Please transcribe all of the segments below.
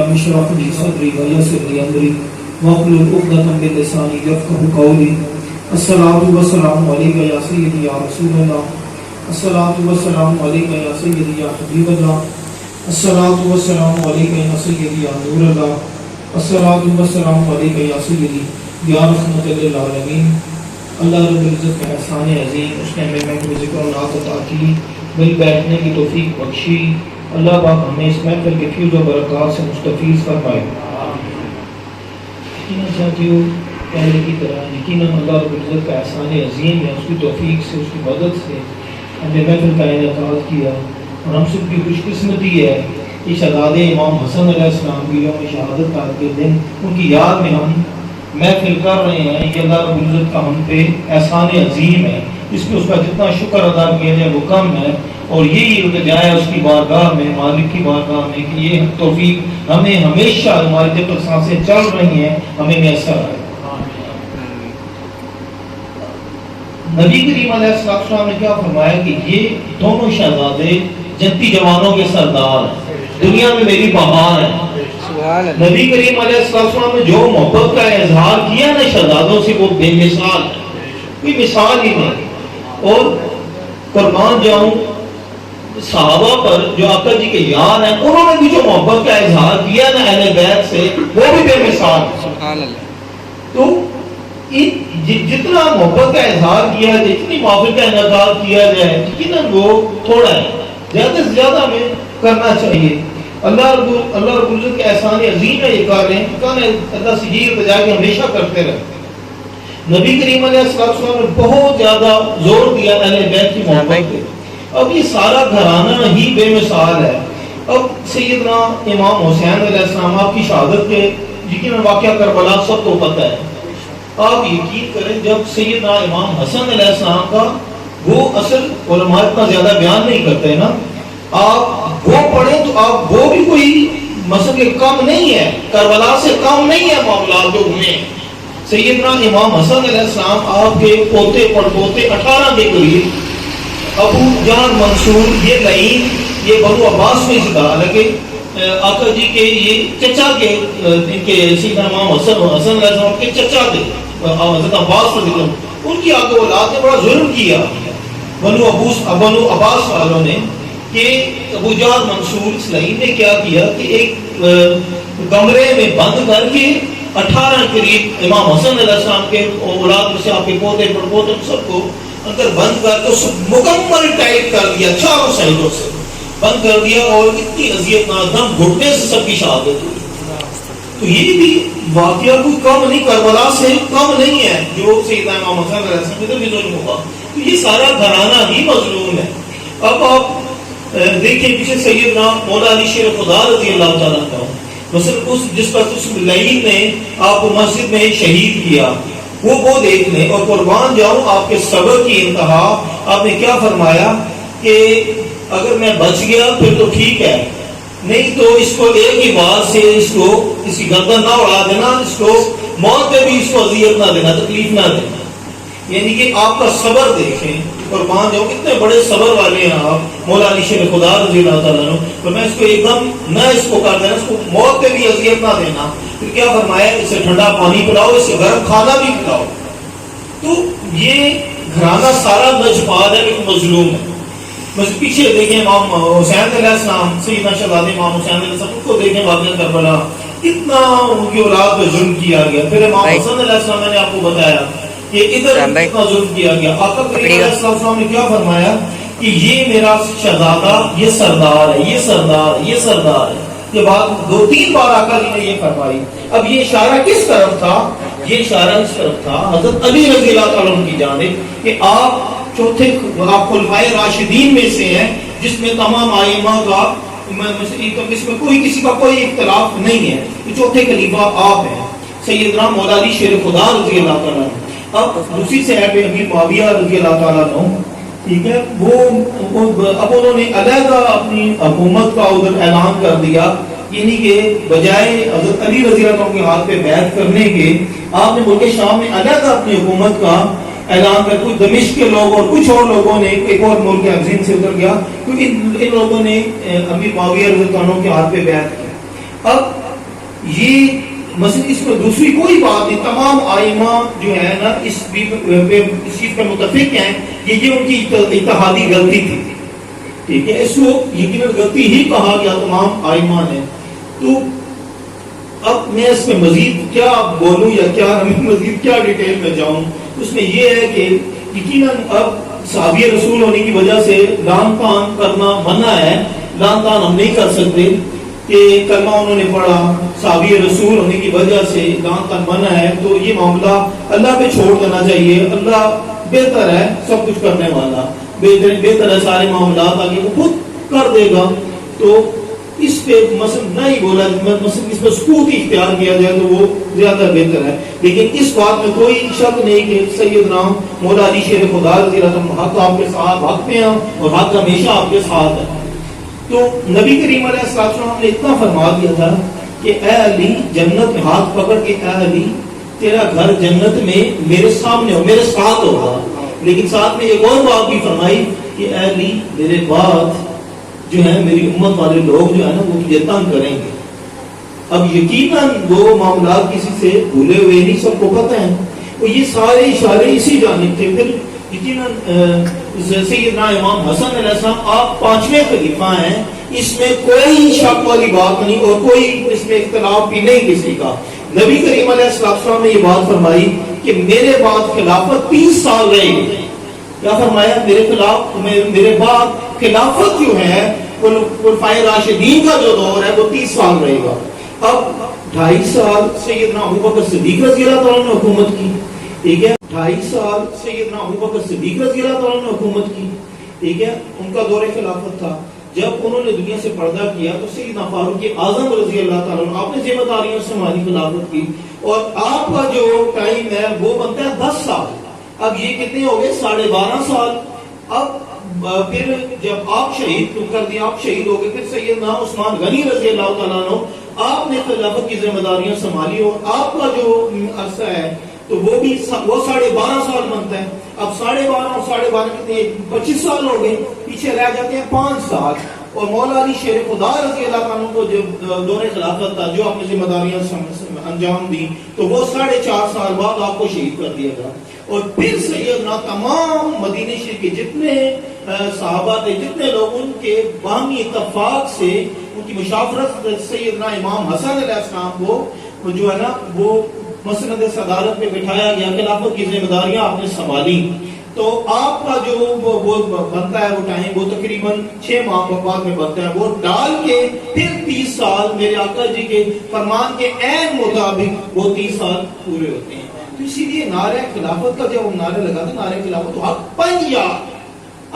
اشرح لي صدري ويسر لي امري واحلل عقدة من لساني يفقهوا قولي. الصلاة والسلام عليك يا سيدي يا رسول الله. الصلاة والسلام عليك يا سيدي يا حبيب الله. الصلاة والسلام عليك يا سيدي يا نور الله. الصلاة والسلام عليك يا سيدي یا رحمت للعالمین. اللہ رب العزت کا احسان عظیم، اس نے ہمیں محفل ذکر و نعت عطا کی، مل بیٹھنے کی توفیق بخشی. اللہ پاک ہمیں اس محفل کے فیض و برکات سے مستفیض فرمائے. یقینا ساتھیو، پہلے کی طرح یقیناً اللہ رب العزت کا احسان عظیم ہے، اس کی توفیق سے، اس کی مدد سے ہمیں محفل کا انعقاد کیا. اور ہم سب کی خوش قسمتی ہے کہ شہزادے امام حسن علیہ السلام کی یوم شہادت کا کے دن ان کی یاد میں ہم محفل کر رہے ہیں. کہ اللہ رب العزت کا ہم پہ احسان عظیم ہے، اس پہ اس کا جتنا شکر ادا کیا جائے وہ کم ہے. اور یہی التجا ہے اس کی بارگاہ میں، مالک کی بارگاہ میں، کہ یہ توفیق ہمیں ہمیشہ ہماری جب تک سانسیں چل رہی ہیں ہمیں میسر آئے. نبی کریم علیہ السلام نے کیا فرمایا کہ یہ دونوں شہزادے جنتی جوانوں کے سردار ہیں، دنیا میں میری بہار ہے. نبی کریم علیہ السلام نے جو محبت کا اظہار کیا نا شہزادوں سے، وہ بے مثال ہے، کوئی مثال ہی نہیں. اور قربان جاؤں صحابہ پر جو آقا جی کے یار ہیں، انہوں نے بھی جو محبت کا اظہار کیا نا اہل بیت سے، وہ بھی بے مثال ہے. تو جتنا محبت کا اظہار کیا جائے، جتنی محبت کا انعقاد کیا جائے، یقیناً وہ تھوڑا ہے، زیادہ سے زیادہ ہمیں کرنا چاہیے. اللہ رب العزت کے احسان عظیم ہے یہ کاریں، اللہ سے یہ التجا کہ ہمیشہ کرتے رہے. نبی کریم علیہ السلام نے بہت زیادہ زور دیا اہل بیت کی محبت پہ. اب یہ سارا گھرانہ ہی بے مثال ہے. اب سیدنا امام حسین علیہ السلام آپ کی شہادت کے یقیناً واقعہ کربلا سب کو پتہ ہے. آپ یقین کریں جب سیدنا امام حسن علیہ السلام کا وہ اصل علماء اتنا زیادہ بیان نہیں کرتے نا، آپ وہ پڑھیں تو آپ وہ بھی کوئی مسئلہ کم نہیں ہے، کربلا سے کم نہیں ہے معاملات جو ہوئے. سیدنا امام حسن علیہ السلام آپ کے پوتے پڑپوتے 18 کے قریب ابو جان منصور، یہ لعین، یہ بنو عباس میں سے تھا، حالانکہ آقا جی کے یہ چچا کے ان کے سیدنا امام حسن علیہ السلام کے چچا تھے حضرت عباس رضی اللہ عنہ. ان کی آگے اولاد نے بڑا ظلم کیا بنو عباس والوں نے، کہ ابو جان منصور اس لعین نے کیا کیا کہ ایک کمرے میں بند کر کے 18 قریب امام حسن علیہ السلام کے اولاد میں سے آپ کے پوتے پڑپوتے سب کو اندر بند کر کے مکمل ٹائٹ کر دیا، چاروں سائڈوں سے بند کر دیا، اور اتنی اذیت ناک دم گھٹنے سے سب کی شہادت ہوئی. تو یہ بھی واقعہ کوئی کم نہیں، کربلا سے کم نہیں ہے جو سیدنا امام حسن علیہ السلام بھی ظلم ہوا. تو یہ سارا گھرانہ ہی مظلوم ہے. اب آپ دیکھیں پیچھے سیدنا مولا علی شیر خدا رضی اللہ تعالیٰ عنہ، مثلا اس جس پر اس لعین نے آپ کو مسجد میں شہید کیا، وہ دیکھ لیں. اور قربان جاؤں آپ کے صبر کی انتہا، آپ نے کیا فرمایا کہ اگر میں بچ گیا پھر تو ٹھیک ہے، نہیں تو اس کو ایک ہی بات سے اس کی گردن نہ اڑا دینا، اس کو موت پہ بھی اس کو اذیت نہ دینا، تکلیف نہ دینا. یعنی کہ آپ کا صبر دیکھیں، قربان جاؤں اتنے بڑے صبر والے ہیں آپ، مولا علی شیر خدا رضی اللہ تعالیٰ عنہ. تو میں اس کو ایک دم نہ اس کو کر دینا، اس کو موت پہ بھی اذیت نہ دینا. پھر کیا فرمایا، اسے ٹھنڈا پانی پلاؤ، اسے گرم کھانا بھی کھلاؤ. تو یہ گھرانہ سارا نجفاد ہے، ایک مظلوم ہے. بس پیچھے دیکھیں امام حسین علیہ السلام، سیدنا شہزادے امام حسین علیہ السلام کو دیکھیں واقعہ کربلا، اتنا ان کی اولاد پہ ظلم کیا گیا. پھر امام حسن علیہ السلام میں نے آپ کو بتایا کہ ادھر اتنا ظلم کیا گیا. آقا کریم علیہ السلام نے کیا فرمایا کہ یہ میرا شہزادہ، یہ سردار ہے، یہ سردار ہے، یہ سردار ہے. یہ بات 2-3 بار آقا جی نے یہ فرمائی. اب یہ اشارہ کس طرف تھا؟ یہ اشارہ اس طرف تھا حضرت علی رضی اللہ تعالیٰ عنہ کی جانب، کہ آپ چوتھے، آپ خلفائے راشدین میں سے ہیں جس میں تمام ائمہ کا اس میں کسی کا کوئی اختلاف نہیں ہے. چوتھے خلیفہ آپ ہیں، سیدنا مولا علی شیر خدا رضی اللہ تعالیٰ عنہ. اب دوسری صاحب امیر معاویہ رضی اللہ تعالیٰ عنہ، ٹھیک ہے، اب انہوں نے علیحدہ اپنی حکومت کا ادھر اعلان کر دیا. یعنی کہ بجائے حضرت علی رضی اللہ عنہ کے ہاتھ پہ بیعت کرنے کے، آپ نے ملک شام میں علیحدہ اپنی حکومت کا اعلان کر. کچھ دمشق کے لوگ اور کچھ اور لوگوں نے، ایک اور ملک عظیم سے اتر گیا، کیونکہ ان لوگوں نے امیر معاویہ رضی اللہ عنہ کے ہاتھ پہ بیعت کی. اب یہ مثلا اس میں دوسری کوئی بات نہیں، تمام آئمہ جو ہے نا اس چیز پر متفق ہیں کہ یہ ان کی اتحادی غلطی تھی، ٹھیک ہے، اس کو یقیناً غلطی ہی کہا گیا تمام آئمہ نے۔ تو اب میں اس میں مزید کیا بولوں یا کیا مزید کیا ڈیٹیل میں جاؤں، اس میں یہ ہے کہ یقیناً اب صحابی رسول ہونے کی وجہ سے لان تان کرنا منع ہے، لان تان ہم نہیں کر سکتے کہ کلمہ انہوں نے پڑھا صحابی رسول ہونے کی وجہ سے لان تان منع ہے، تو یہ معاملہ اللہ پہ چھوڑ دینا چاہیے، اللہ بہتر ہے سب کچھ کرنے والا، بہتر ہے سارے معاملات آگے وہ خود کر دے گا، تو اس پہ مثلا نہیں بولا، مثلا اس پہ سکوت اختیار کیا جائے تو وہ زیادہ بہتر ہے، لیکن اس بات میں کوئی شک نہیں کہ سیدنا مولا علی شیر خدا رضی اللہ عنہ حق آپ کے ساتھ، حق میں ہیں اور حق ہمیشہ آپ کے ساتھ ہے۔ تو نبی کریم علیہ السلام نے اتنا فرما دیا تھا کہ اے علی جنت میں ہاتھ پکڑ کے، اے علی تیرا گھر جنت میں میرے سامنے ہو، میرے ساتھ ہوگا، لیکن ساتھ میں ایک اور بات بھی فرمائی کہ اے علی میرے بعد جو ہے میری امت والے لوگ جو ہے نا وہ تجھے تنگ کریں گے۔ اب یقیناً وہ معاملات کسی سے بھولے ہوئے نہیں، سب کو پتہ ہے، اور یہ سارے اشارے اسی جانب تھے۔ پھر یقیناً سیدنا امام حسن علیہ السلام آپ 5ویں خلیفہ ہیں، اس میں کوئی شک والی بات نہیں اور کوئی اس میں اختلاف بھی نہیں کسی کا۔ نبی کریم علیہ السلام نے یہ بات فرمائی کہ میرے بعد خلافت 30 سال رہے گی۔ کیا فرمایا؟ میرے بعد خلافت جو ہے خلفائے راشدین کا جو دور ہے وہ 30 سال رہے گا۔ اب 2.5 سال سیدنا ابوبکر صدیق رضی اللہ تعالیٰ نے حکومت کی، ٹھیک ہے، 2.5 سال سیدنا ابوبکر صدیق رضی اللہ تعالیٰ نے حکومت کی، ٹھیک ہے، ان کا دور خلافت تھا۔ جب انہوں نے دنیا سے پردہ کیا تو سیدنا فاروق اعظم رضی اللہ تعالیٰ عنہ آپ نے ذمہ داریوں سنبھالی خلافت کی، اور آپ کا جو ٹائم ہے وہ بنتا ہے 10 سال۔ اب یہ کتنے ہو گئے؟ 12.5 سال۔ اب پھر جب آپ شہید کر دیا، آپ شہید ہو گئے، پھر سیدنا عثمان غنی رضی اللہ تعالیٰ عنہ آپ نے خلافت کی ذمہ داریاں سنبھالی، اور آپ کا جو عرصہ ہے تو وہ 12.5 سال بنتا ہے۔ اب 12.5 اور 12.5 کتنے؟ 25 سال ہو گئے، پیچھے رہ جاتے ہیں 5 سال۔ اور مولا علی شیر خدا رضی اللہ عنہ کو جب دور خلافت تھا، جو آپ نے ذمہ داریاں انجام دی، تو وہ 4.5 سال بعد آپ کو شہید کر دیا گیا۔ اور پھر سیدنا تمام مدینہ شریف کے جتنے صحابہ تھے، جتنے لوگ، ان کے باہمی اتفاق سے ان کی مشاورت سیدنا امام حسن علیہ السلام کو جو ہے نا وہ مسند صدارت پہ بٹھایا گیا، خلافت کی ذمہ داریاں آپ نے سنبھالی۔ تو آپ کا جو وہ بنتا ہے وہ ٹائم وہ تقریباً 6 ماہ بعد میں بنتا ہے، وہ ڈال کے پھر 30 سال میرے آقا جی کے فرمان کے عین مطابق وہ 30 سال پورے ہوتے ہیں۔ تو اسی لیے نعرہ خلافت کا جب ہم نعرہ لگاتے ہیں، نعرہ خلافت تو حق 5 یار،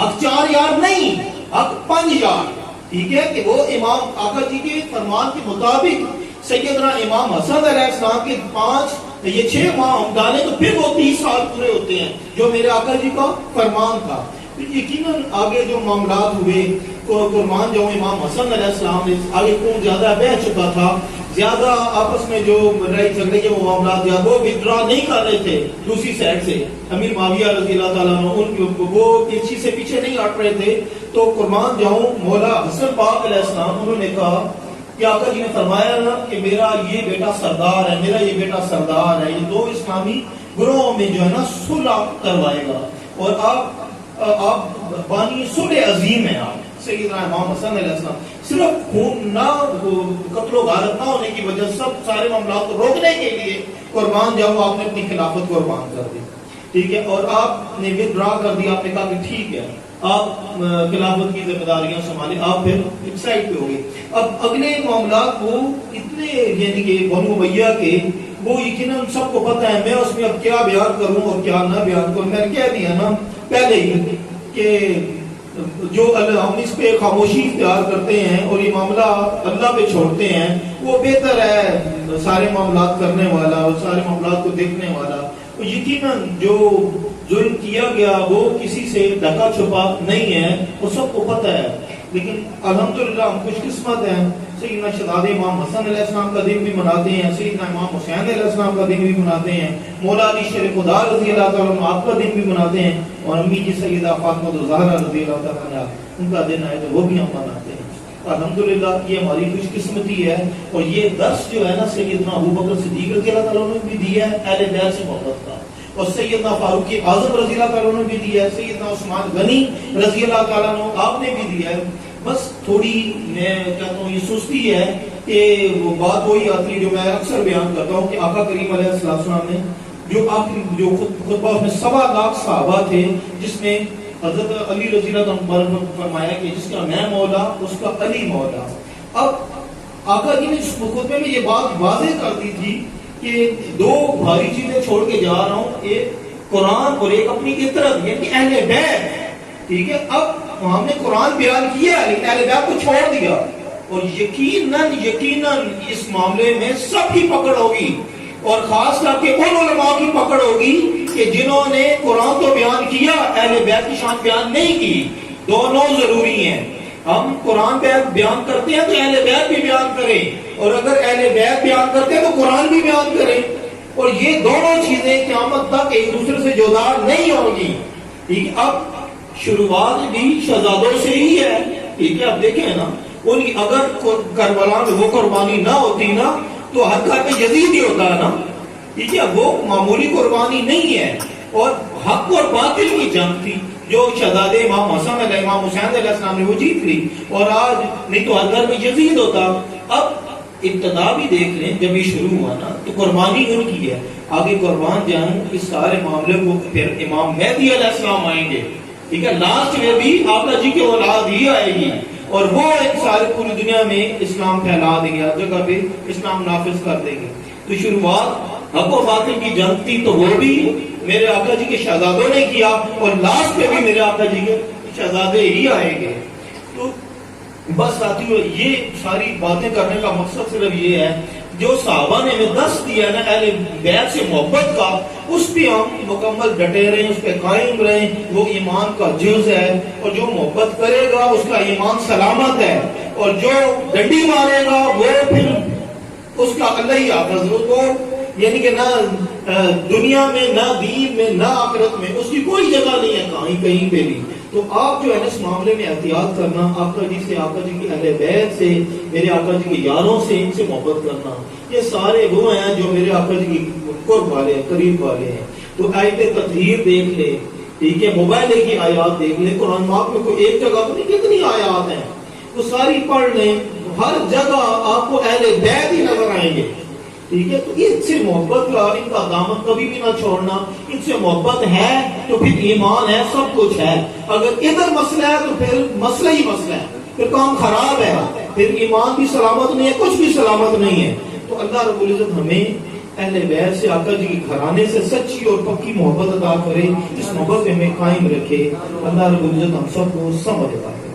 حق 4 یار نہیں، حق 5 یار، ٹھیک ہے، کہ وہ امام آقا جی کے فرمان کے مطابق سیدنا امام حسن علیہ السلام کے 6 ماہ ہم ڈالیں تو پھر وہ 30 سال پورے ہوتے ہیں، جو میرے آقا جی کا فرمان تھا۔ پھر یقیناً آگے جو معاملات ہوئے، قربان جو امام حسن علیہ السلام نے آگے کون زیادہ بہ چکا تھا، زیادہ آپس میں جو لڑائی جھگڑے کے وہ معاملات یا وہ وِدرا نہیں کر رہے تھے دوسری سائڈ سے، امیر معاویہ رضی اللہ تعالیٰ عنہ ان وہ اس چیز سے پیچھے نہیں ہٹ رہے تھے، تو قربان جاؤں مولا حسن پاک علیہ السلام انہوں نے کہا کہ آقا جی نے فرمایا نا کہ میرا یہ بیٹا سردار ہے، میرا یہ بیٹا سردار ہے، یہ 2 اسلامی گروہوں میں جو ہے نا صلح کروائے گا، اور آپ بانی صلح عظیم ہیں۔ آپ سیدنا امام حسن علیہ السلام صرف خون نہ قتل و غارت نہ ہونے کی وجہ سارے معاملات کو روکنے کے لیے قربان جاؤ آپ نے اپنی خلافت قربان کر دی، ٹھیک ہے، اور آپ نے ودرا کر دیا، آپ نے کہا کہ ٹھیک ہے آپ خلافت کی ذمہ داریاں سنبھالیں، آپ پھر ایک سائڈ پہ ہو گئے۔ اب اگلے معاملات وہ اتنے یعنی کہ بنو امیہ کے وہ یقیناً سب کو پتہ ہے، میں اس میں اب کیا بیان کروں اور کیا نہ بیان کروں، میں نے کہہ دیا نا پہلے ہی کہ جو ہم اس پہ خاموشی اختیار کرتے ہیں اور یہ معاملہ اللہ پہ چھوڑتے ہیں، وہ بہتر ہے سارے معاملات کرنے والا اور سارے معاملات کو دیکھنے والا۔ یقیناً جو ظلم کیا گیا وہ کسی سے ڈھکا چھپا نہیں ہے، وہ سب کو پتہ ہے، لیکن الحمدللہ ہم خوش قسمت ہیں، سیدنا شہزادہ امام حسن علیہ السلام کا دن بھی مناتے ہیں، سیدنا امام حسین علیہ السلام کا دن بھی مناتے ہیں، مولا علی شیر خدا رضی اللہ تعالیٰ عنہ آپ کا دن بھی مناتے ہیں، اور امی جی سیدہ فاطمہ الزہرا رضی اللہ تعالیٰ عنہ ان کا دن ہے تو وہ بھی ہم مناتے ہیں۔ الحمدللہ یہ ہماری خوش قسمتی ہے. اور یہ درس جو ہے نا سیدنا ابوبکر صدیق رضی اللہ تعالیٰ نے بھی دیا ہے اہل بیت سے محبت کا, اور سیدنا فاروق اعظم رضی اللہ تعالیٰ نے بھی دیا ہے, سیدنا عثمان غنی رضی اللہ تعالیٰ عنہ آپ نے بھی دیا ہے. بس تھوڑی میں کہتا ہوں یہ سستی ہے کہ وہ بات وہی آتی ہے جو میں اکثر بیان کرتا ہوں کہ آقا کریم علیہ السلام نے جو آخری جو خطبہ اس میں 1.25 لاکھ صحابہ تھے, جس میں حضرت علی رضی اللہ عنہ نے فرمایا کہ جس کا میں مولا اس کا علی مولا. اب آقا جی نے اس خطبے میں یہ بات واضح کر دی تھی کہ دو بھاری چیزیں چھوڑ کے جا رہا ہوں, ایک قرآن اور ایک اپنی اطرت یعنی اہل بیت. ٹھیک ہے, اب ہم نے قرآن بیان کیا لیکن اہل بیت کو چھوڑ دیا, اور یقیناً اس معاملے میں سب کی پکڑ ہوگی, اور خاص کر کے ان علماء کی پکڑ ہوگی کہ جنہوں نے قرآن تو بیان کیا اہل بیت کی شان بیان نہیں کی. دونوں ضروری ہیں. ہم قرآن بیان کرتے ہیں تو اہل بیت بھی بیان کریں, اور اگر اہل بیت بیان کرتے ہیں تو قرآن بھی بیان کریں, اور یہ دونوں چیزیں قیامت تک ایک دوسرے سے جدا نہیں ہوگی. ٹھیک ہے, اب شروعات بھی شہزادوں سے ہی ہے. ٹھیک ہے, اب دیکھیں نا ان کی اگر کربلا میں وہ قربانی نہ ہوتی نا تو ہر گھر میں یزید ہی ہوتا ہے نا. ٹھیک ہے, وہ معمولی قربانی نہیں ہے, اور حق اور باطل کی جنگ تھی جو شہزادے امام حسن علیہ امام حسین علیہ السلام نے وہ جیت لی, اور آج نہیں تو ہر گھر میں یزید ہوتا. اب ابتدا بھی دیکھ لیں جب یہ شروع ہوا نا تو قربانی ان کی ہے, آگے قربان جائیں اس سارے معاملے کو پھر امام مہدی علیہ السلام آئیں گے. ٹھیک ہے, لاسٹ میں بھی آقا جی کی اولاد ہی آئے گی, اور وہ سارے پوری دنیا میں اسلام پھیلا دیں گے, ہر جگہ پہ اسلام نافذ کر دیں گے. تو شروعات حق و باطل کی جنگ تھی تو وہ بھی میرے آقا جی کے شہزادوں نے کیا, اور لاسٹ پہ بھی میرے آقا جی کے شہزادے ہی آئیں گے. تو بس ساتھیو یہ ساری باتیں کرنے کا مقصد صرف یہ ہے جو صحابہ نے ہمیں دس دیا نا اہل بیت سے محبت کا, اس پہ ہم مکمل ڈٹے رہیں, اس پہ قائم رہیں. وہ ایمان کا جز ہے, اور جو محبت کرے گا اس کا ایمان سلامت ہے, اور جو ڈنڈی مارے گا وہ پھر اس کا اللہ ہی حافظ ہو, یعنی کہ نہ دنیا میں نہ دین میں نہ آخرت میں اس کی کوئی جگہ نہیں ہے کہیں پہ بھی. تو آپ جو ہے اس معاملے میں احتیاط کرنا, آقا جی سے, آقا جی کی اہل بیت سے, میرے آقا جی کے یاروں سے, ان سے محبت کرنا. یہ سارے وہ ہیں جو میرے آقا جی کی قرب والے ہیں, قریب والے ہیں. تو آیت تطہیر دیکھ لے, ٹھیک ہے, موبائل کی آیات دیکھ لے, قرآن پاک میں کوئی ایک جگہ تو نہیں کتنی آیات ہیں, وہ ساری پڑھ لیں. ہر جگہ آپ کو اہل بیت ہی نظر آئیں گے. ٹھیک ہے, تو ان سے محبت کا, ان کا دامن کبھی بھی نہ چھوڑنا. ان سے محبت ہے تو پھر ایمان ہے, سب کچھ ہے. اگر ادھر مسئلہ ہے تو پھر مسئلہ ہی مسئلہ ہے, پھر کام خراب ہے, پھر ایمان بھی سلامت نہیں ہے, کچھ بھی سلامت نہیں ہے. تو اللہ رب العزت ہمیں اہل بیت سے, آقا جی کے گھرانے سے سچی اور پکی محبت عطا کرے, اس محبت میں ہمیں قائم رکھے. اللہ رب العزت ہم سب کو سمجھ عطا کرے.